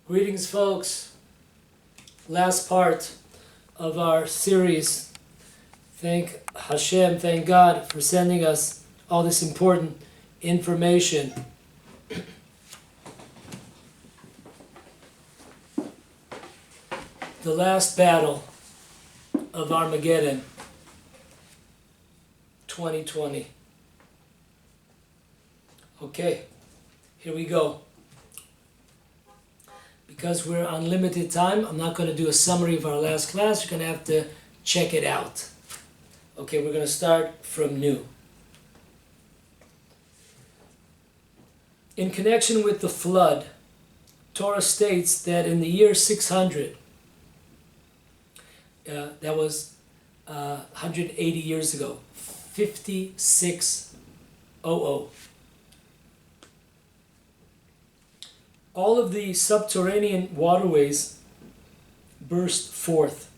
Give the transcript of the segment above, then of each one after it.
Greetings, folks. Last part of our series. Thank Hashem, thank God for sending us all this important information. The last battle of Armageddon, 2020. Okay, here we go. Because we're on limited time, I'm not going to do a summary of our last class. You're going to have to check it out. Okay, we're going to start from new. In connection with the flood, Torah states that in the year 600, that was 180 years ago, 5600, all of the subterranean waterways burst forth.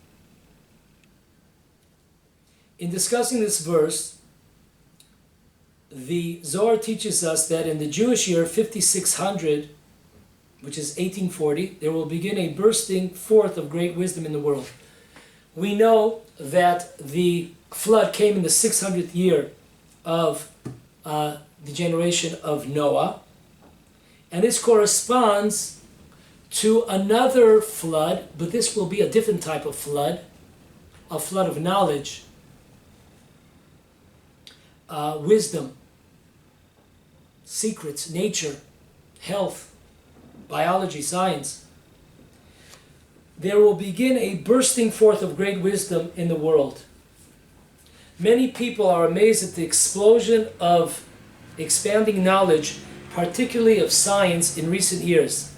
In discussing this verse, the Zohar teaches us that in the Jewish year 5600, which is 1840, there will begin a bursting forth of great wisdom in the world. We know that the flood came in the 600th year of the generation of Noah, and this corresponds to another flood, but this will be a different type of flood, a flood of knowledge, wisdom, secrets, nature, health, biology, science. There will begin a bursting forth of great wisdom in the world. Many people are amazed at the explosion of expanding knowledge, particularly of science, in recent years.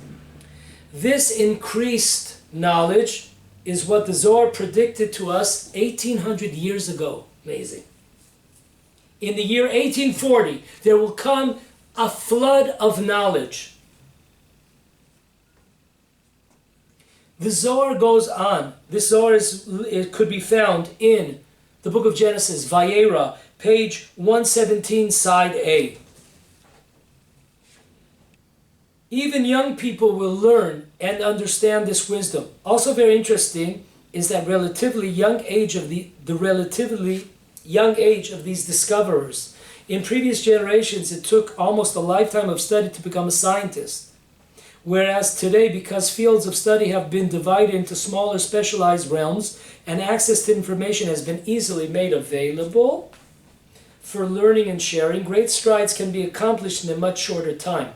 This increased knowledge is what the Zohar predicted to us 1800 years ago. Amazing. In the year 1840, there will come a flood of knowledge. The Zohar goes on. This Zohar it could be found in the book of Genesis, Vayera, page 117, side A. Even young people will learn and understand this wisdom. Also very interesting is that relatively young age of the relatively young age of these discoverers. In previous generations, it took almost a lifetime of study to become a scientist. Whereas today, because fields of study have been divided into smaller specialized realms and access to information has been easily made available for learning and sharing, great strides can be accomplished in a much shorter time.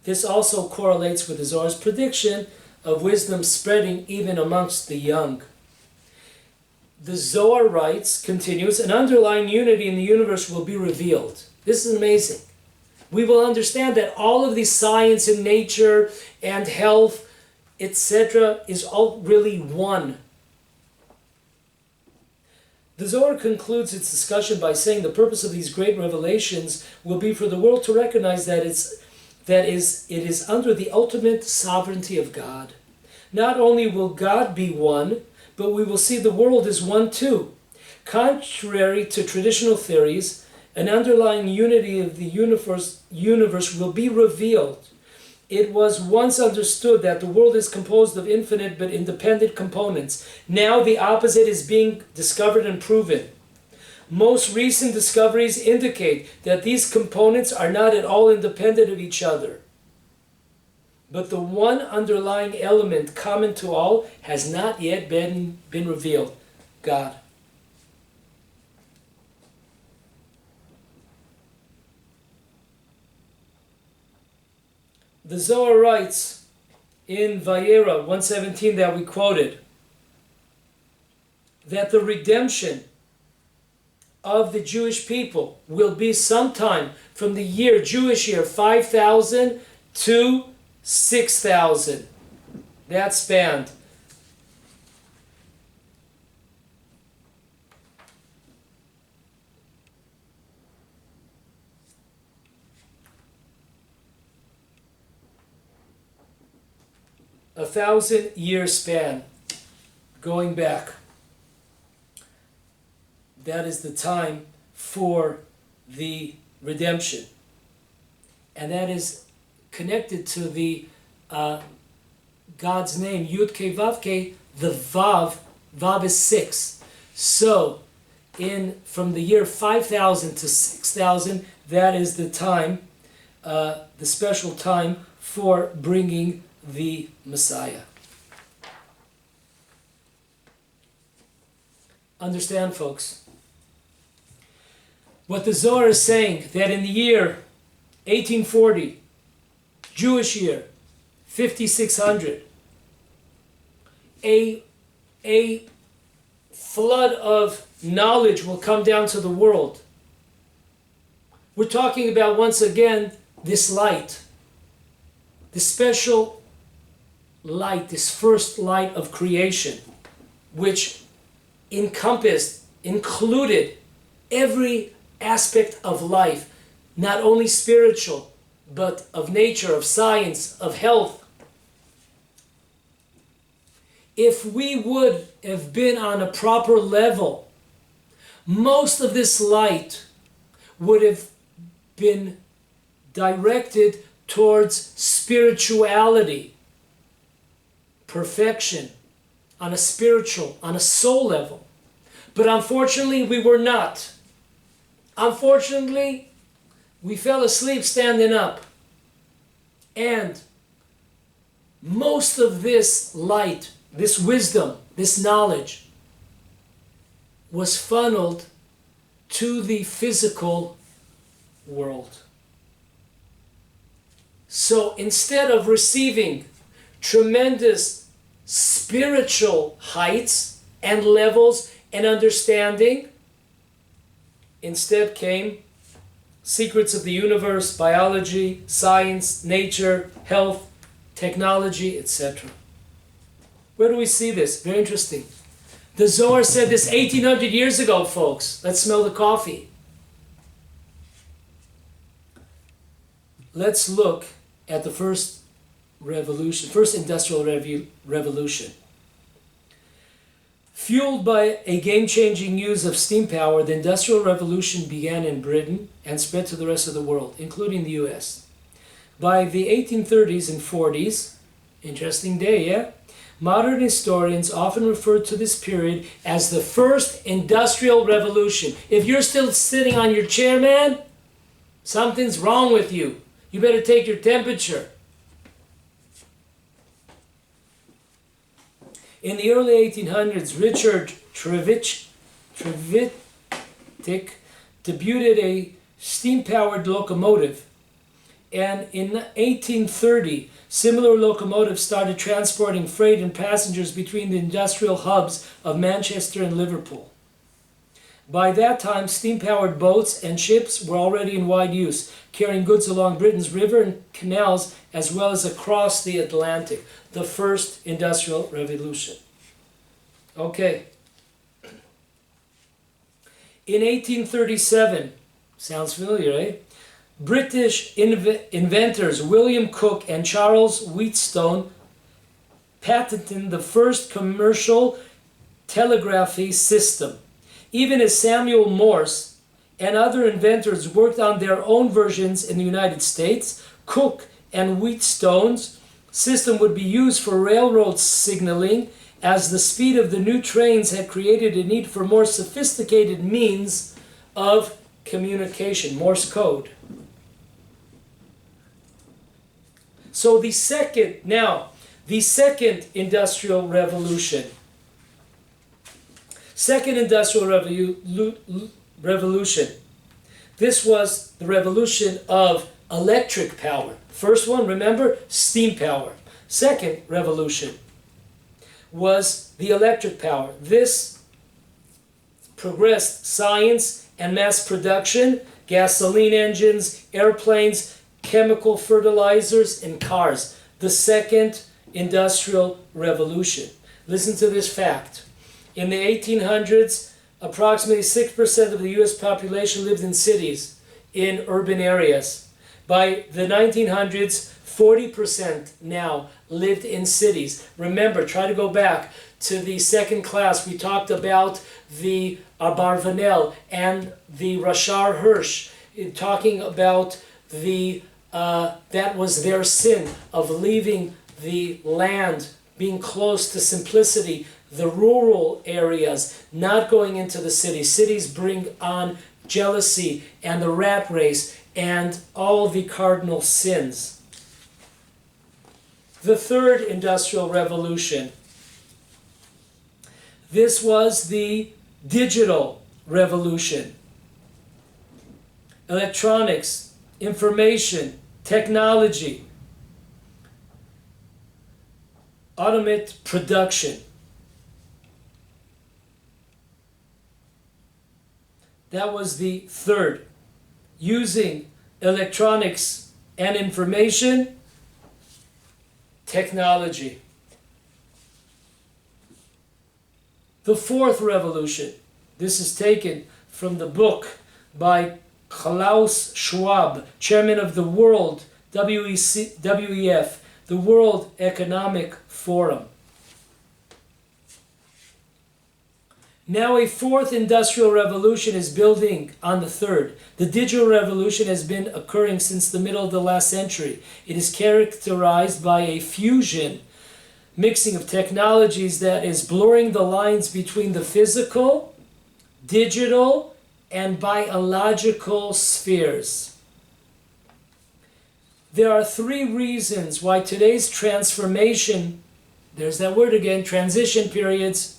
This also correlates with the Zohar's prediction of wisdom spreading even amongst the young. The Zohar writes, continues, an underlying unity in the universe will be revealed. This is amazing. We will understand that all of the science and nature and health, etc., is all really one. The Zohar concludes its discussion by saying the purpose of these great revelations will be for the world to recognize that it is under the ultimate sovereignty of God. Not only will God be one, but we will see the world as one too. Contrary to traditional theories, an underlying unity of the universe will be revealed. It was once understood that the world is composed of infinite but independent components. Now the opposite is being discovered and proven. Most recent discoveries indicate that these components are not at all independent of each other. But the one underlying element common to all has not yet been revealed: God. The Zohar writes in Vayera 117 that we quoted that the redemption of the Jewish people will be sometime from the Jewish year 5000 to 6000. That spanned. A 1,000-year span going back. That is the time for the redemption. And that is connected to the God's name, Yud Ke Vav Ke, the Vav is 6. So, from the year 5000 to 6000, that is the time, the special time for bringing the Messiah. Understand, folks, what the Zohar is saying, that in the year 1840, Jewish year, 5600, a flood of knowledge will come down to the world. We're talking about, once again, this light, this special light, this first light of creation, which included every aspect of life, not only spiritual, but of nature, of science, of health. If we would have been on a proper level, most of this light would have been directed towards spirituality, perfection, on a spiritual, on a soul level. But unfortunately, we were not. Unfortunately, we fell asleep standing up. And most of this light, this wisdom, this knowledge was funneled to the physical world. So instead of receiving tremendous spiritual heights and levels and understanding, instead came secrets of the universe, biology, science, nature, health, technology, etc. Where do we see this? Very interesting. The Zohar said this 1800 years ago, folks. Let's smell the coffee. Let's look at the first revolution, first industrial revolution. Fueled by a game-changing use of steam power, the Industrial Revolution began in Britain and spread to the rest of the world, including the US. By the 1830s and 40s, interesting day, yeah? Modern historians often refer to this period as the first industrial revolution. If you're still sitting on your chair, man, something's wrong with you. You better take your temperature. In the early 1800s, Richard Trevithick debuted a steam-powered locomotive. And in 1830, similar locomotives started transporting freight and passengers between the industrial hubs of Manchester and Liverpool. By that time, steam-powered boats and ships were already in wide use, carrying goods along Britain's river and canals as well as across the Atlantic. The first industrial revolution. Okay. In 1837, sounds familiar, eh? British inventors William Cooke and Charles Wheatstone patented the first commercial telegraphy system. Even as Samuel Morse and other inventors worked on their own versions in the United States, Cooke and Wheatstone's system would be used for railroad signaling, as the speed of the new trains had created a need for more sophisticated means of communication, Morse code. So the second industrial revolution. Second industrial revolution. This was the revolution of electric power. First one, remember, steam power. Second revolution was the electric power. This progressed science and mass production, gasoline engines, airplanes, chemical fertilizers, and cars. The second industrial revolution. Listen to this fact. In the 1800s, approximately 6% of the US population lived in cities, in urban areas. By the 1900s, 40% now lived in cities. Remember, try to go back to the second class. We talked about the Abarvanel and the Rashar Hirsch, talking about the that was their sin of leaving the land, being close to simplicity, the rural areas, not going into the cities. Cities bring on jealousy and the rat race and all the cardinal sins. The third industrial revolution. This was the digital revolution. Electronics, information, technology, automate production. That was the third. Using electronics and information, technology. The fourth revolution. This is taken from the book by Klaus Schwab, chairman of the World WEF, the World Economic Forum. Now a fourth industrial revolution is building on the third. The digital revolution has been occurring since the middle of the last century. It is characterized by a fusion, mixing of technologies that is blurring the lines between the physical, digital, and biological spheres. There are three reasons why today's transformation, there's that word again, transition periods,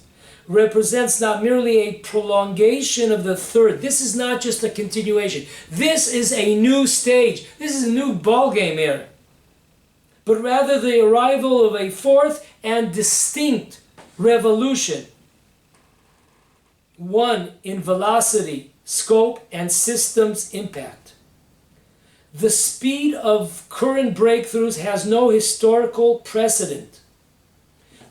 represents not merely a prolongation of the third. This is not just a continuation. This is a new stage. This is a new ballgame here. But rather the arrival of a fourth and distinct revolution. One in velocity, scope, and systems impact. The speed of current breakthroughs has no historical precedent.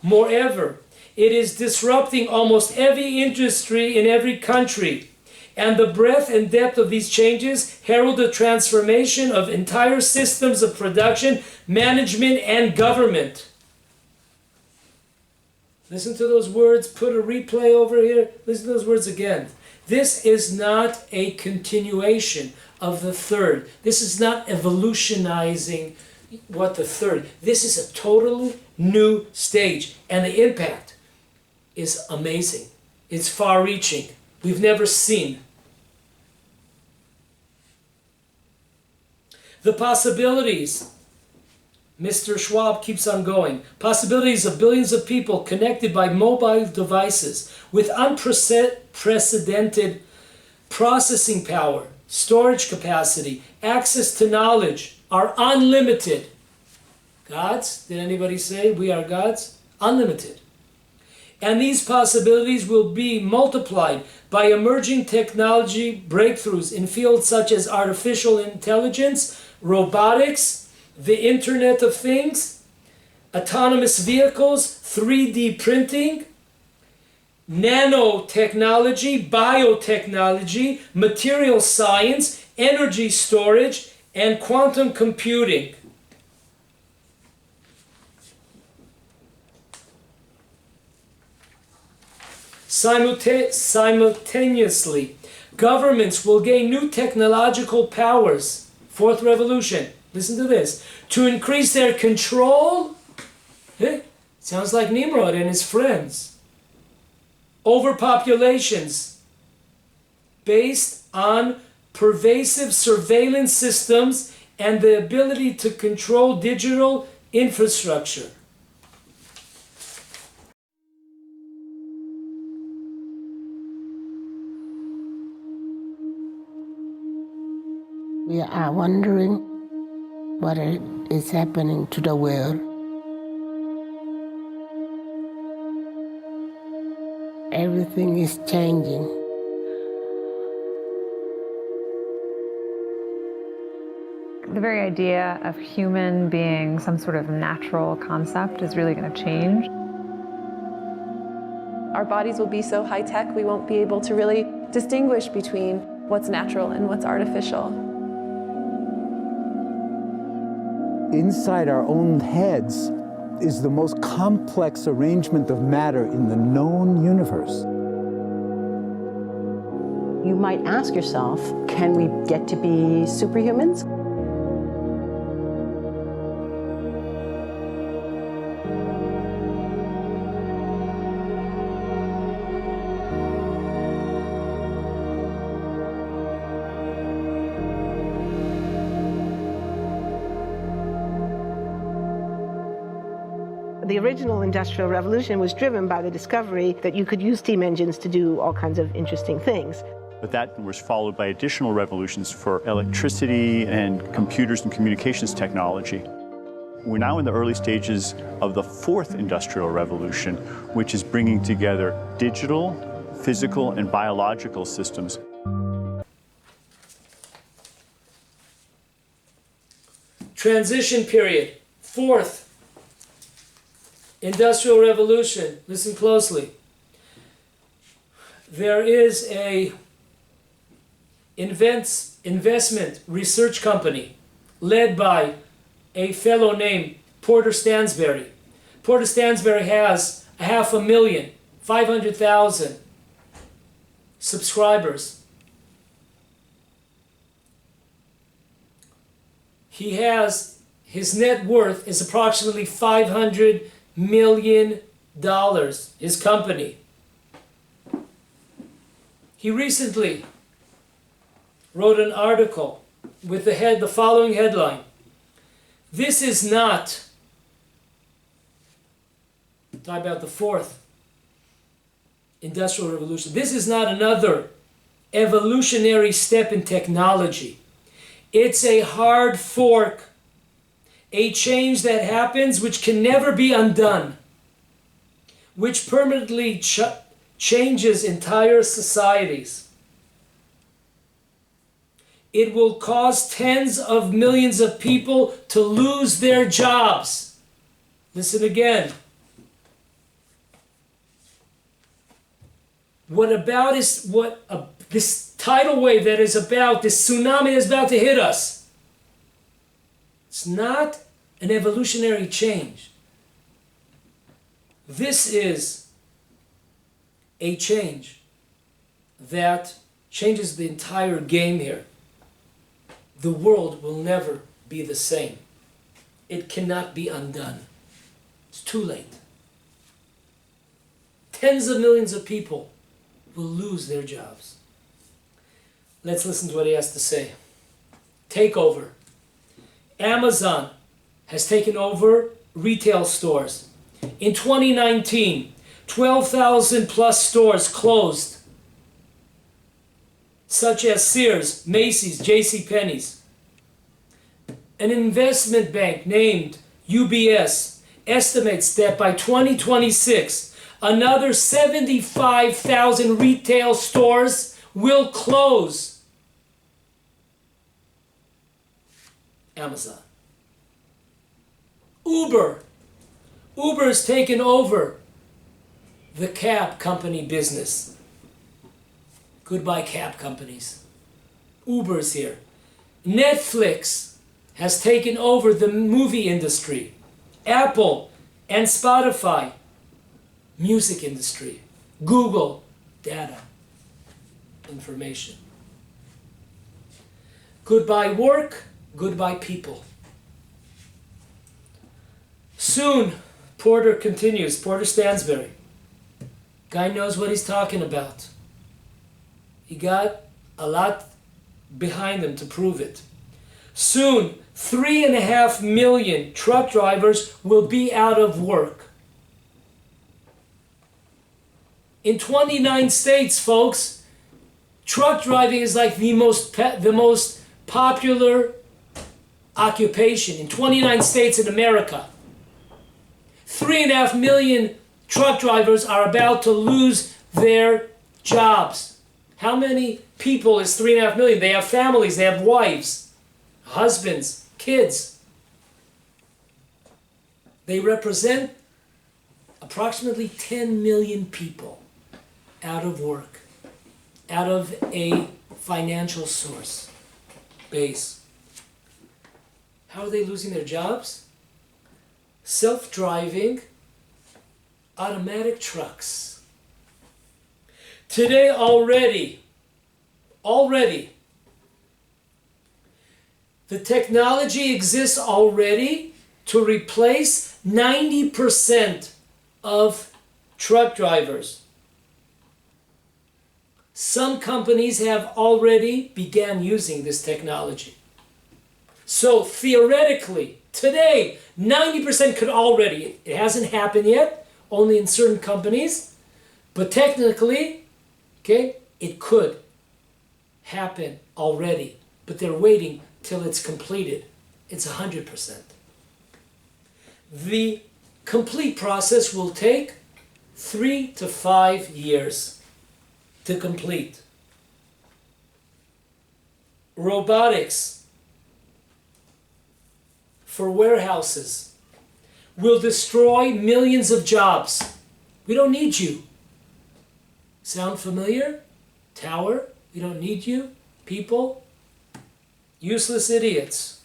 Moreover, it is disrupting almost every industry in every country, and the breadth and depth of these changes herald the transformation of entire systems of production, management, and government. Listen to those words. Put a replay over here. Listen to those words again. This is not a continuation of the third. This is not evolutionizing what the third. This is a totally new stage, and the impact is amazing. It's far-reaching. We've never seen. The possibilities, Mr. Schwab keeps on going, possibilities of billions of people connected by mobile devices with unprecedented processing power, storage capacity, access to knowledge are unlimited. Gods? Did anybody say we are gods? Unlimited. And these possibilities will be multiplied by emerging technology breakthroughs in fields such as artificial intelligence, robotics, the Internet of Things, autonomous vehicles, 3D printing, nanotechnology, biotechnology, material science, energy storage, and quantum computing. Simultaneously, governments will gain new technological powers, fourth revolution, listen to this, to increase their control, sounds like Nimrod and his friends, over populations based on pervasive surveillance systems and the ability to control digital infrastructure. We are wondering what is happening to the world. Everything is changing. The very idea of human being some sort of natural concept is really going to change. Our bodies will be so high-tech, we won't be able to really distinguish between what's natural and what's artificial. Inside our own heads is the most complex arrangement of matter in the known universe. You might ask yourself, can we get to be superhumans? The original Industrial Revolution was driven by the discovery that you could use steam engines to do all kinds of interesting things. But that was followed by additional revolutions for electricity and computers and communications technology. We're now in the early stages of the fourth industrial revolution, which is bringing together digital, physical, and biological systems. Transition period, fourth industrial revolution. Listen closely. There is a investment research company led by a fellow named Porter Stansberry. Porter Stansberry has 500,000 subscribers. His net worth is approximately $500 million, his company. He recently wrote an article with the following headline: "This is not," talk about the fourth industrial revolution, "this is not another evolutionary step in technology. It's a hard fork, a change that happens which can never be undone, which permanently changes entire societies. It will cause tens of millions of people to lose their jobs." Listen again. This tidal wave that is about, this tsunami is about to hit us. It's not an evolutionary change. This is a change that changes the entire game here. The world will never be the same. It cannot be undone. It's too late. Tens of millions of people will lose their jobs. Let's listen to what he has to say. Takeover. Amazon has taken over retail stores. In 2019, 12,000 plus stores closed, such as Sears, Macy's, JCPenney's. An investment bank named UBS estimates that by 2026, another 75,000 retail stores will close. Amazon. Uber's taken over the cab company business. Goodbye cab companies. Uber's here. Netflix has taken over the movie industry. Apple and Spotify, music industry. Google, data, information. Goodbye work, goodbye people. Soon, Porter Stansberry. Guy knows what he's talking about. He got a lot behind him to prove it. Soon, 3.5 million truck drivers will be out of work. In 29 states, folks, truck driving is like the most popular occupation in 29 states in America. 3.5 million truck drivers are about to lose their jobs. How many people is 3.5 million? They have families, they have wives, husbands, kids. They represent approximately 10 million people out of work, out of a financial source base. How are they losing their jobs? Self-driving automatic trucks. Today already, the technology exists already to replace 90% of truck drivers. Some companies have already began using this technology. So theoretically, Today, 90% could already. It hasn't happened yet, only in certain companies. But technically, okay, it could happen already. But they're waiting till it's completed. It's 100%. The complete process will take 3 to 5 years to complete. Robotics for warehouses will destroy millions of jobs. We don't need you. Sound familiar? Tower, we don't need you. People, useless idiots.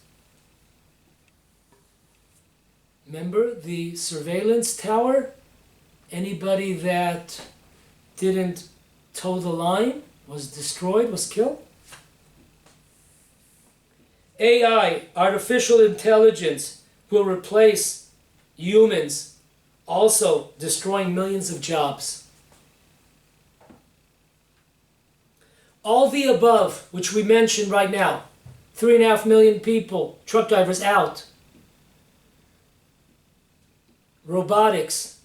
Remember the surveillance tower? Anybody that didn't toe the line was destroyed, was killed. AI, artificial intelligence, will replace humans, also destroying millions of jobs. All the above, which we mentioned right now, 3.5 million people, truck drivers out. Robotics,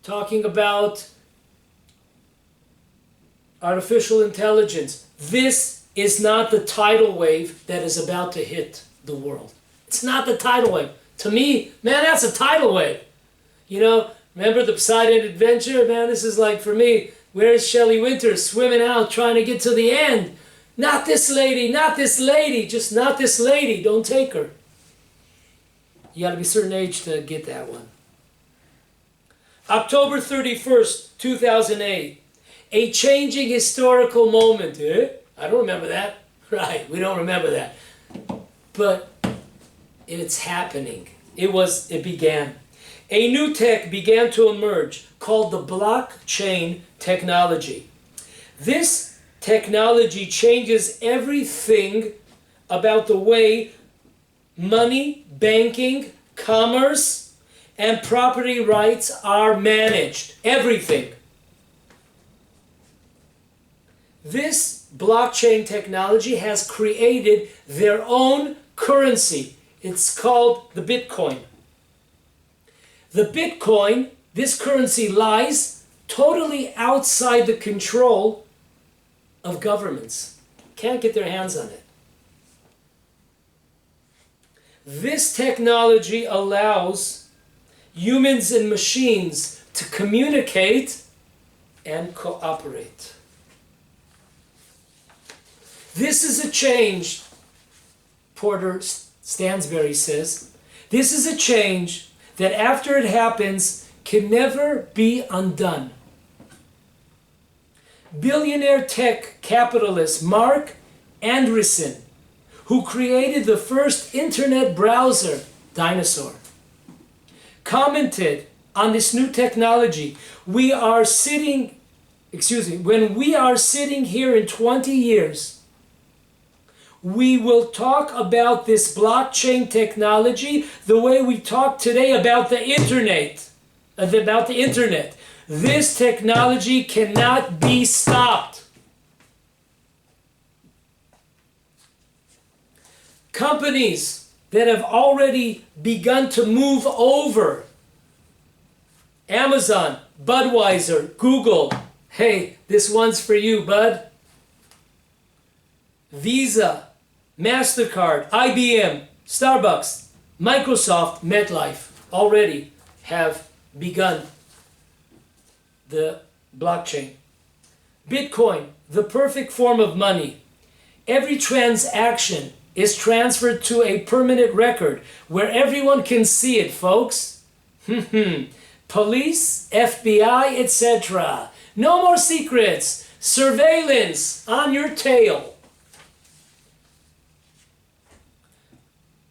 talking about artificial intelligence. This is not the tidal wave that is about to hit the world. It's not the tidal wave. To me, man, that's a tidal wave. You know, remember the Poseidon Adventure? Man, this is like, for me, where's Shelley Winters swimming out trying to get to the end? Not this lady, not this lady, just not this lady. Don't take her. You got to be a certain age to get that one. October 31st, 2008. A changing historical moment. I don't remember that. Right, we don't remember that. But it's happening. It began. A new tech began to emerge called the blockchain technology. This technology changes everything about the way money, banking, commerce, and property rights are managed. Everything. This blockchain technology has created their own currency. It's called the Bitcoin. The Bitcoin, this currency, lies totally outside the control of governments. Can't get their hands on it. This technology allows humans and machines to communicate and cooperate. This is a change, Porter Stansberry says, this is a change that after it happens can never be undone. Billionaire tech capitalist Mark Andreessen, who created the first internet browser, Dinosaur, commented on this new technology. When we are sitting here in 20 years, we will talk about this blockchain technology the way we talk today about the internet. This technology cannot be stopped. Companies that have already begun to move over, Amazon, Budweiser, Google, hey, this one's for you, bud. Visa, MasterCard, IBM, Starbucks, Microsoft, MetLife already have begun the blockchain. Bitcoin, the perfect form of money. Every transaction is transferred to a permanent record where everyone can see it, folks. Police, FBI, etc. No more secrets. Surveillance on your tail.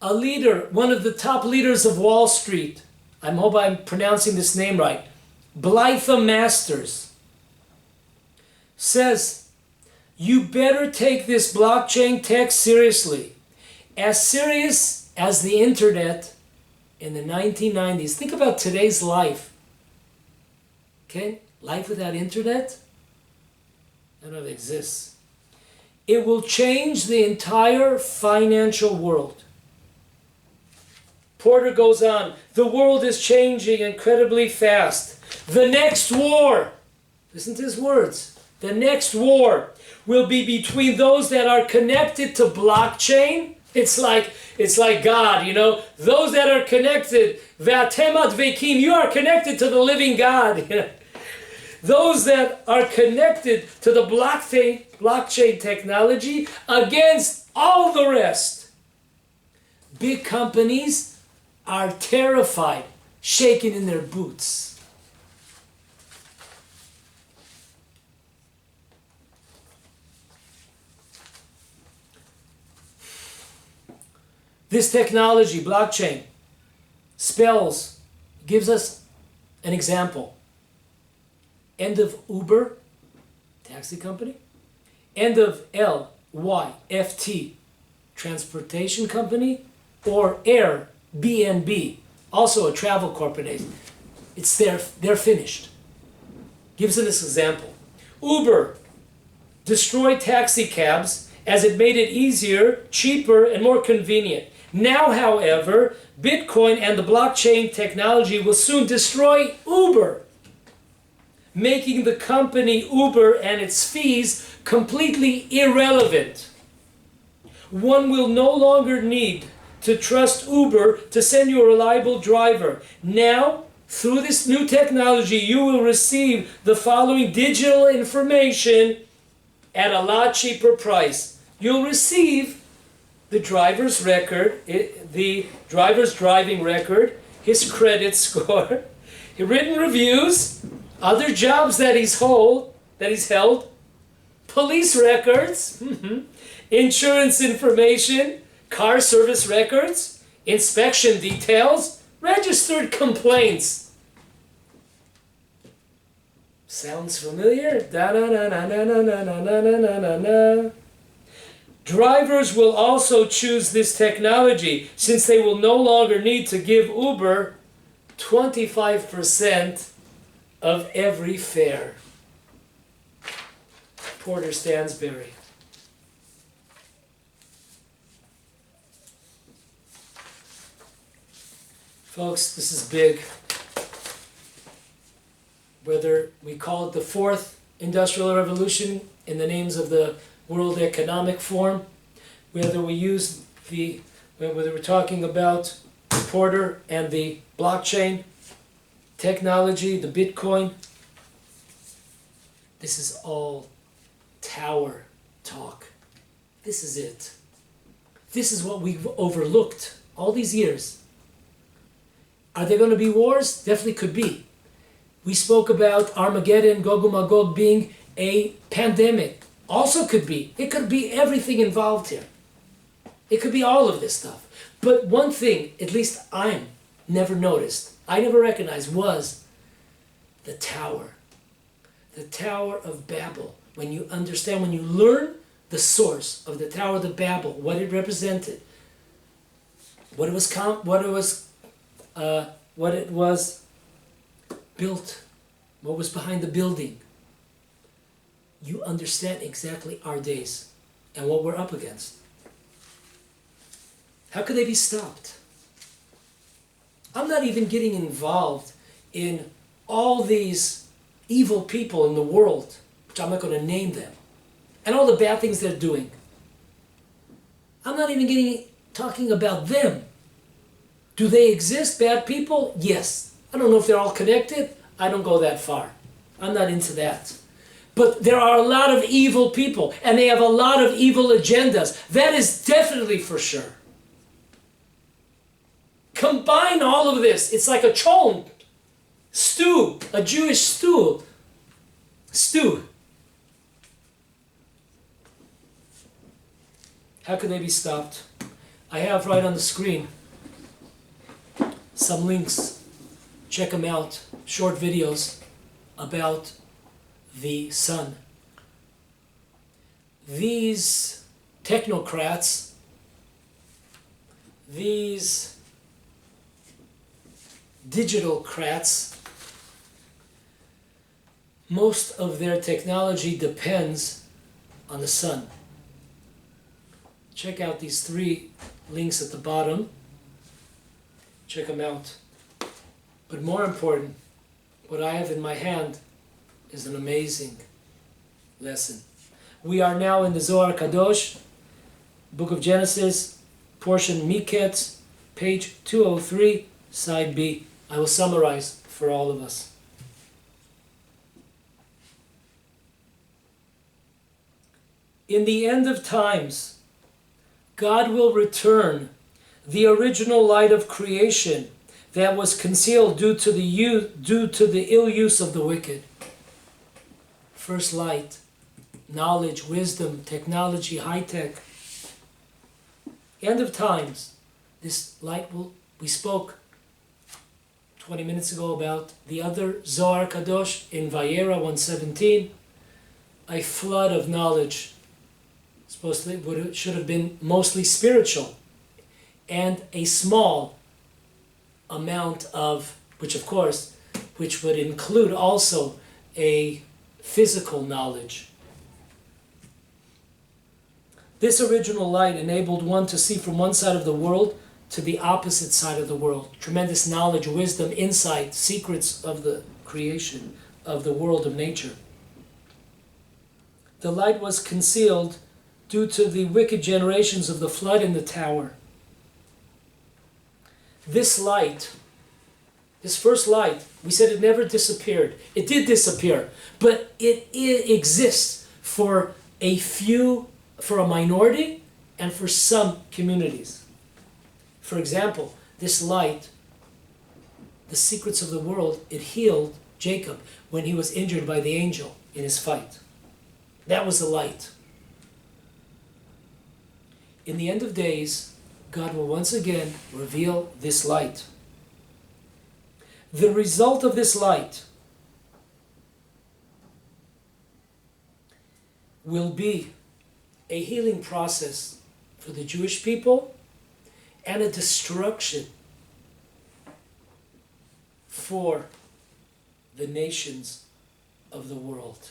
A leader, one of the top leaders of Wall Street, I hope I'm pronouncing this name right, Blythe Masters, says, you better take this blockchain tech seriously. As serious as the internet in the 1990s. Think about today's life. Okay? Life without internet? I don't know if it exists. It will change the entire financial world. Porter goes on, the world is changing incredibly fast. The next war, listen to his words, the next war will be between those that are connected to blockchain. It's like God, you know, those that are connected, V'atem advekim, you are connected to the living God. Those that are connected to the blockchain technology against all the rest. Big companies are terrified, shaking in their boots. This technology, blockchain, gives us an example. End of Uber, taxi company. End of LYFT, transportation company. Or Airbnb, also a travel corporation. They're finished. Gives us this example. Uber destroyed taxi cabs as it made it easier, cheaper, and more convenient. Now, however, Bitcoin and the blockchain technology will soon destroy Uber, making the company Uber and its fees completely irrelevant. One will no longer need to trust Uber to send you a reliable driver. Now, through this new technology, you will receive the following digital information at a lot cheaper price. You'll receive the driver's record, the driver's driving record, his credit score, written reviews, other jobs that he's held, police records, insurance information, car service records, inspection details, registered complaints. Sounds familiar? Da-na-na-na-na-na-na-na-na-na-na. Drivers will also choose this technology since they will no longer need to give Uber 25% of every fare. Porter Stansberry. Folks, this is big. Whether we call it the fourth industrial revolution in the names of the World Economic Forum, whether we're talking about Porter and the blockchain technology, the Bitcoin, this is all tower talk. This is it. This is what we've overlooked all these years. Are there going to be wars? Definitely could be. We spoke about Armageddon, Gog and Magog being a pandemic. Also could be. It could be everything involved here. It could be all of this stuff. But one thing, at least I never noticed, I never recognized, was the tower. The Tower of Babel. When you understand, when you learn the source of the Tower of Babel, what it represented, what it was built, what was behind the building, you understand exactly our days and what we're up against. How could they be stopped? I'm not even getting involved in all these evil people in the world, which I'm not going to name them, and all the bad things they're doing. I'm not even talking about them. Do they exist, bad people? Yes. I don't know if they're all connected. I don't go that far. I'm not into that. But there are a lot of evil people, and they have a lot of evil agendas. That is definitely for sure. Combine all of this. It's like a cholent stew, a Jewish stew. How can they be stopped? I have right on the screen some links. Check them out. Short videos about the sun. These technocrats, these digitalcrats, most of their technology depends on the sun. Check out these 3 links at the bottom. Check them out. But more important, what I have in my hand is an amazing lesson. We are now in the Zohar Kadosh, Book of Genesis, portion Miketz, page 203, side B. I will summarize for all of us. In the end of times, God will return the original light of creation that was concealed due to the ill use of the wicked. First light, knowledge, wisdom, technology, high tech. End of times, this light will. We spoke 20 minutes ago about the other Zohar Kadosh in Vayera 117. A flood of knowledge. Should have been mostly spiritual, and a small amount of, which would include also a physical knowledge. This original light enabled one to see from one side of the world to the opposite side of the world. Tremendous knowledge, wisdom, insight, secrets of the creation, of the world of nature. The light was concealed due to the wicked generations of the flood in the tower. This light, this first light, we said it never disappeared. It did disappear, but it exists for a few, for a minority, and for some communities. For example, this light, the secrets of the world, it healed Jacob when he was injured by the angel in his fight. That was the light. In the end of days, God will once again reveal this light. The result of this light will be a healing process for the Jewish people and a destruction for the nations of the world.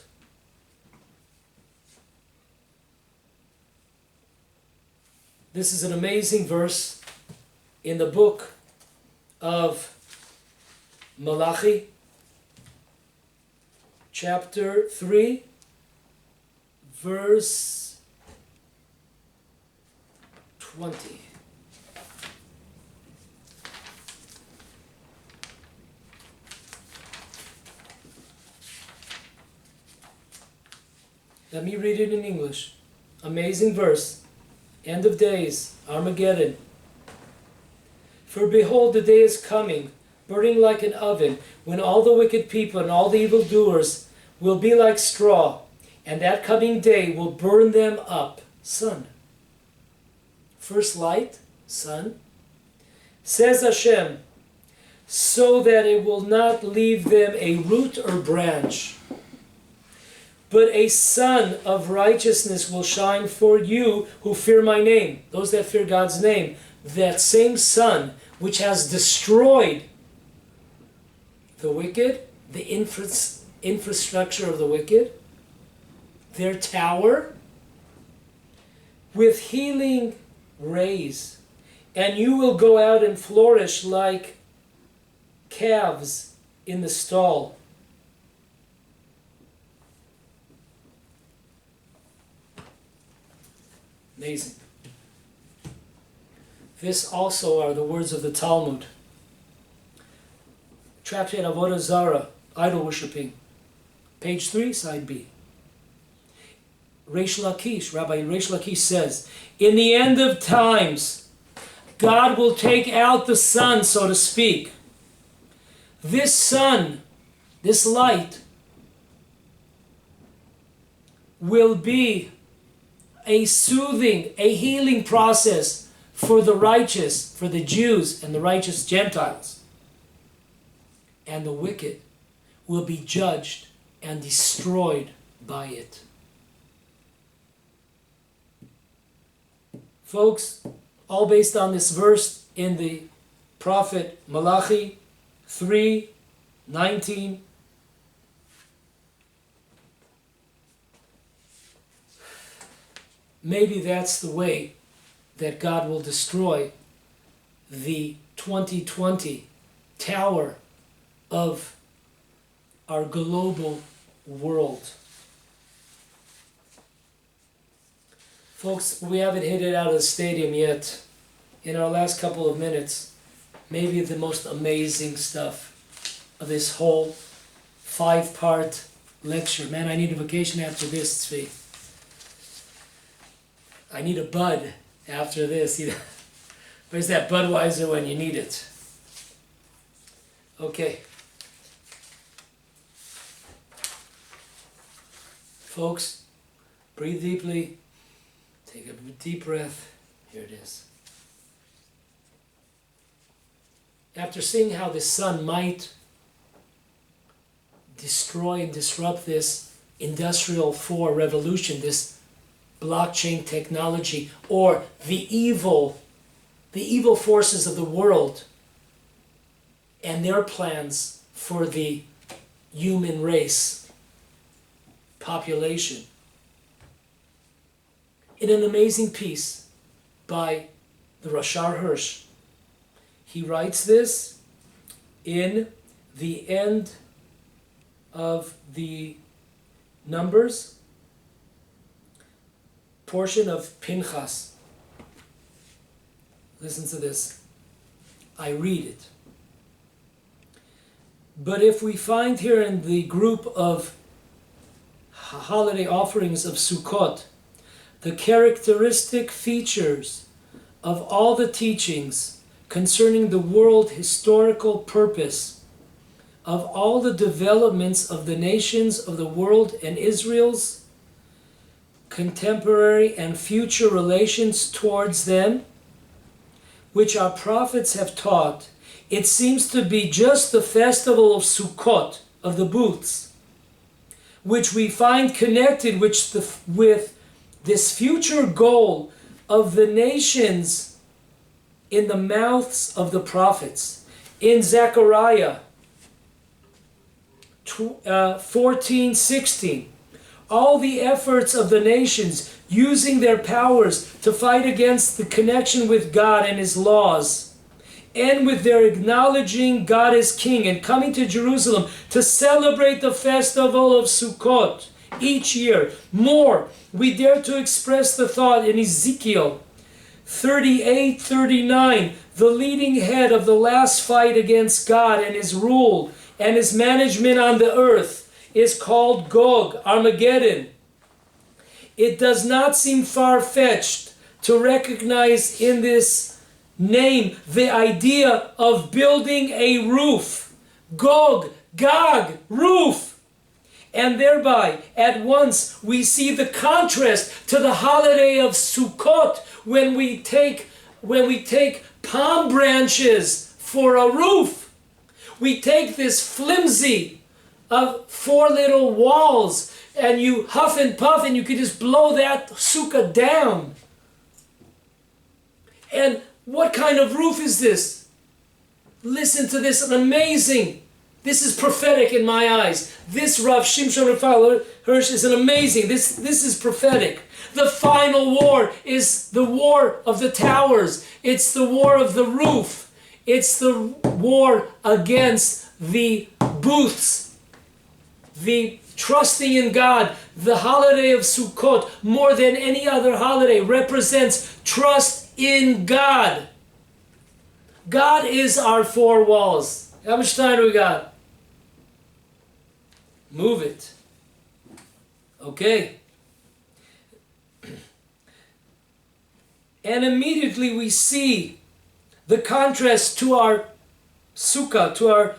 This is an amazing verse in the book of Malachi, chapter 3, verse 20. Let me read it in English. Amazing verse. End of days, Armageddon. For behold, the day is coming, burning like an oven, when all the wicked people and all the evildoers will be like straw, and that coming day will burn them up. Sun. First light, sun. Says Hashem, so that it will not leave them a root or branch. But a sun of righteousness will shine for you who fear my name. Those that fear God's name. That same sun which has destroyed the wicked, the infrastructure of the wicked, their tower, with healing rays. And you will go out and flourish like calves in the stall. Amazing. This also are the words of the Talmud. Tractate Avodah Zarah, idol worshipping. Page 3, side B. Rabbi Reish Lakish says, in the end of times, God will take out the sun, so to speak. This sun, this light, will be a soothing, a healing process for the righteous, for the Jews and the righteous Gentiles. And the wicked will be judged and destroyed by it. Folks, all based on this verse in the prophet Malachi 3:19. Maybe that's the way that God will destroy the 2020 tower of our global world. Folks, we haven't hit it out of the stadium yet. In our last couple of minutes, maybe the most amazing stuff of this whole 5-part lecture. Man, I need a vacation after this, Tzvi. I need a bud after this. You know? Where's that Budweiser when you need it? Okay. Folks, breathe deeply. Take a deep breath. Here it is. After seeing how the sun might destroy and disrupt this industrial 4 revolution, this blockchain technology, or the evil forces of the world and their plans for the human race population. In an amazing piece by the Rashar Hirsch, he writes this in the end of the Numbers portion of Pinchas. Listen to this. I read it. But if we find here in the group of holiday offerings of Sukkot the characteristic features of all the teachings concerning the world historical purpose, of all the developments of the nations of the world and Israel's contemporary and future relations towards them, which our prophets have taught, it seems to be just the festival of Sukkot, of the booths, which we find connected with this future goal of the nations in the mouths of the prophets. In Zechariah 14:16, all the efforts of the nations using their powers to fight against the connection with God and His laws, and with their acknowledging God as King and coming to Jerusalem to celebrate the festival of Sukkot each year. More, we dare to express the thought in Ezekiel 38:39, the leading head of the last fight against God and His rule and His management on the earth is called Gog, Armageddon. It does not seem far-fetched to recognize in this name the idea of building a roof. Gog, Gog, roof. And thereby, at once, we see the contrast to the holiday of Sukkot when we take palm branches for a roof. We take this flimsy of 4 little walls and you huff and puff and you can just blow that sukkah down. And what kind of roof is this? Listen to this, amazing. This is prophetic in my eyes. This Rav Shimshon Raphael Hirsch is an amazing. This is prophetic. The final war is the war of the towers. It's the war of the roof. It's the war against the booths. The trusting in God. The holiday of Sukkot, more than any other holiday, represents trust in God. God is our 4 walls. How much time do we got? Move it. Okay. And immediately we see the contrast to our sukkah, to our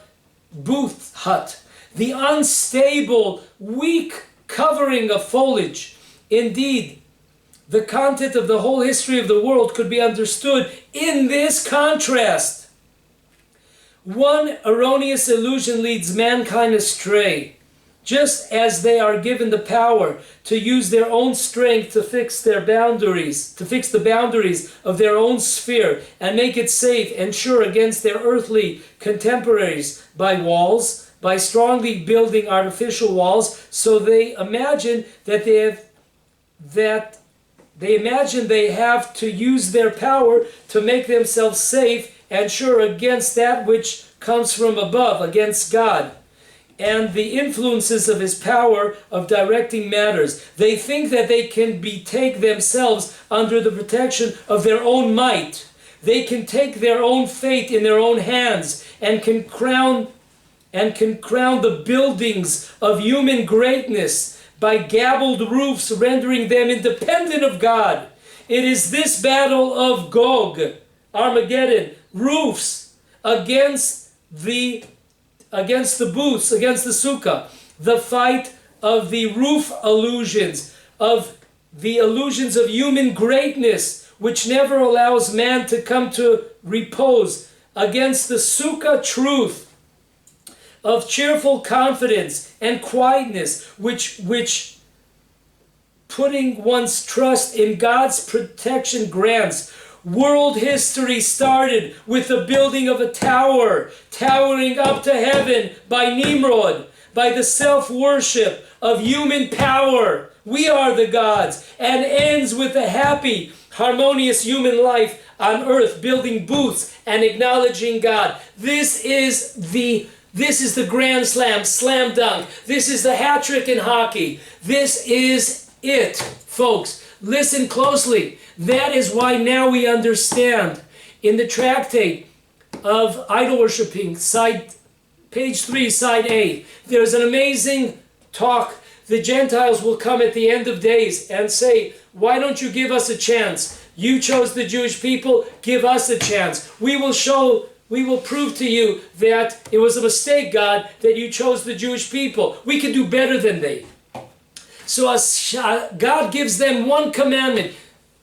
booth hut. The unstable, weak covering of foliage. Indeed, the content of the whole history of the world could be understood in this contrast. One erroneous illusion leads mankind astray. Just as they are given the power to use their own strength to fix their boundaries, to fix the boundaries of their own sphere and make it safe and sure against their earthly contemporaries by walls, by strongly building artificial walls, so they imagine they have to use their power to make themselves safe and sure against that which comes from above, against God, and the influences of his power of directing matters. They think that they can betake themselves under the protection of their own might. They can take their own fate in their own hands and can crown the buildings of human greatness by gabbled roofs, rendering them independent of God. It is this battle of Gog, Armageddon, roofs against the booths, against the sukkah, the fight of the roof illusions, of the illusions of human greatness, which never allows man to come to repose, against the sukkah truth of cheerful confidence and quietness, which putting one's trust in God's protection grants. World history started with the building of a tower, towering up to heaven by Nimrod, by the self-worship of human power. We are the gods, and ends with a happy, harmonious human life on earth, building booths and acknowledging God. This is the grand slam, slam dunk. This is the hat trick in hockey. This is it, folks. Listen closely. That is why now we understand in the tractate of idol worshiping, page 3, side A, there's an amazing talk. The Gentiles will come at the end of days and say, why don't you give us a chance? You chose the Jewish people, give us a chance. We will prove to you that it was a mistake, God, that you chose the Jewish people. We can do better than they. So God gives them one commandment.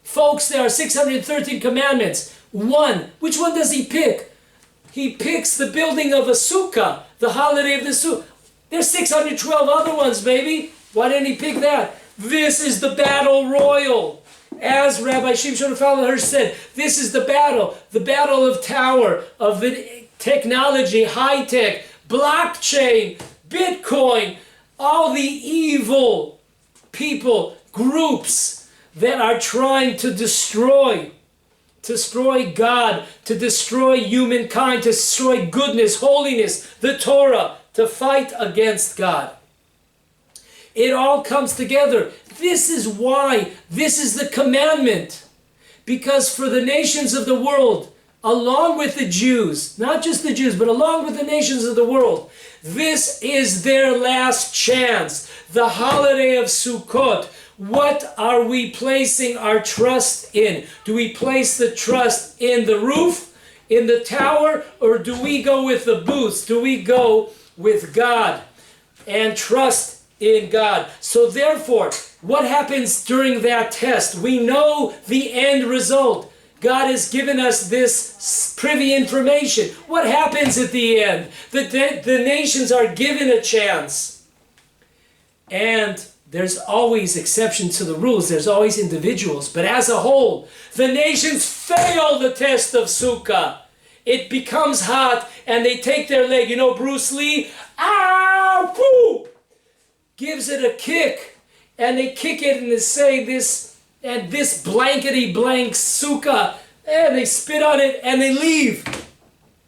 Folks, there are 613 commandments. One. Which one does he pick? He picks the building of a sukkah, the holiday of the sukkah. There's 612 other ones, baby. Why didn't he pick that? This is the battle royal. As Rabbi Shimshon Hirsch said, this is the battle of Tower, of the technology, high-tech, blockchain, Bitcoin, all the evil people, groups that are trying to destroy God, to destroy humankind, to destroy goodness, holiness, the Torah, to fight against God. It all comes together. This is why, this is the commandment. Because for the nations of the world, along with the Jews, not just the Jews, but along with the nations of the world, this is their last chance. The holiday of Sukkot. What are we placing our trust in? Do we place the trust in the roof, in the tower, or do we go with the booths? Do we go with God and trust in God? So therefore, what happens during that test? We know the end result. God has given us this privy information. What happens at the end? The nations are given a chance. And there's always exceptions to the rules. There's always individuals. But as a whole, the nations fail the test of Sukkah. It becomes hot and they take their leg. You know Bruce Lee? Ah, poo! Gives it a kick. And they kick it and they say this blankety blank Sukkah. And they spit on it and they leave.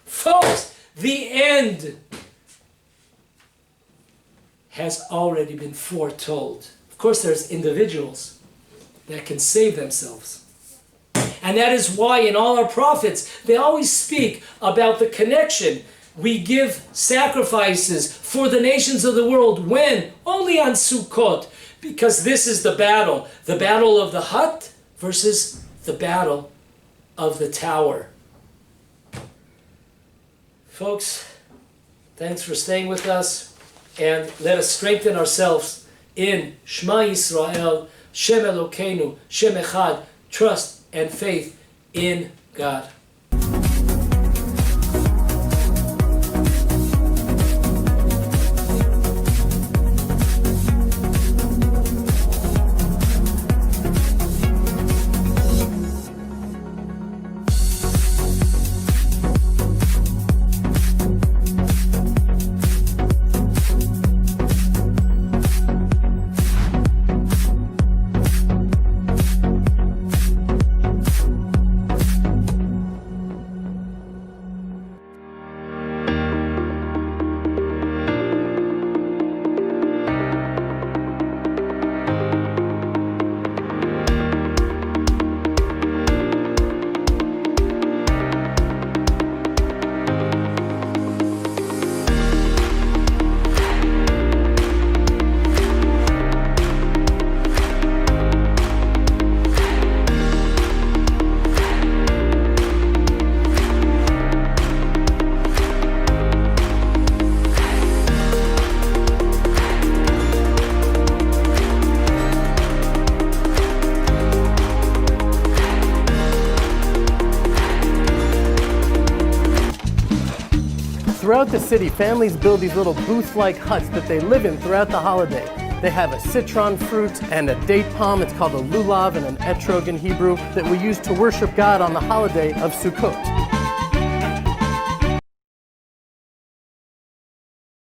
Folks, the end has already been foretold. Of course, there's individuals that can save themselves. And that is why in all our prophets, they always speak about the connection. We give sacrifices for the nations of the world. When? Only on Sukkot. Because this is the battle. The battle of the hut versus the battle of the tower. Folks, thanks for staying with us. And let us strengthen ourselves in Shema Yisrael, Shem Elokeinu, Shem Echad, trust and faith in God. Throughout the city, families build these little booth-like huts that they live in throughout the holiday. They have a citron fruit and a date palm. It's called a lulav and an etrog in Hebrew that we use to worship God on the holiday of Sukkot.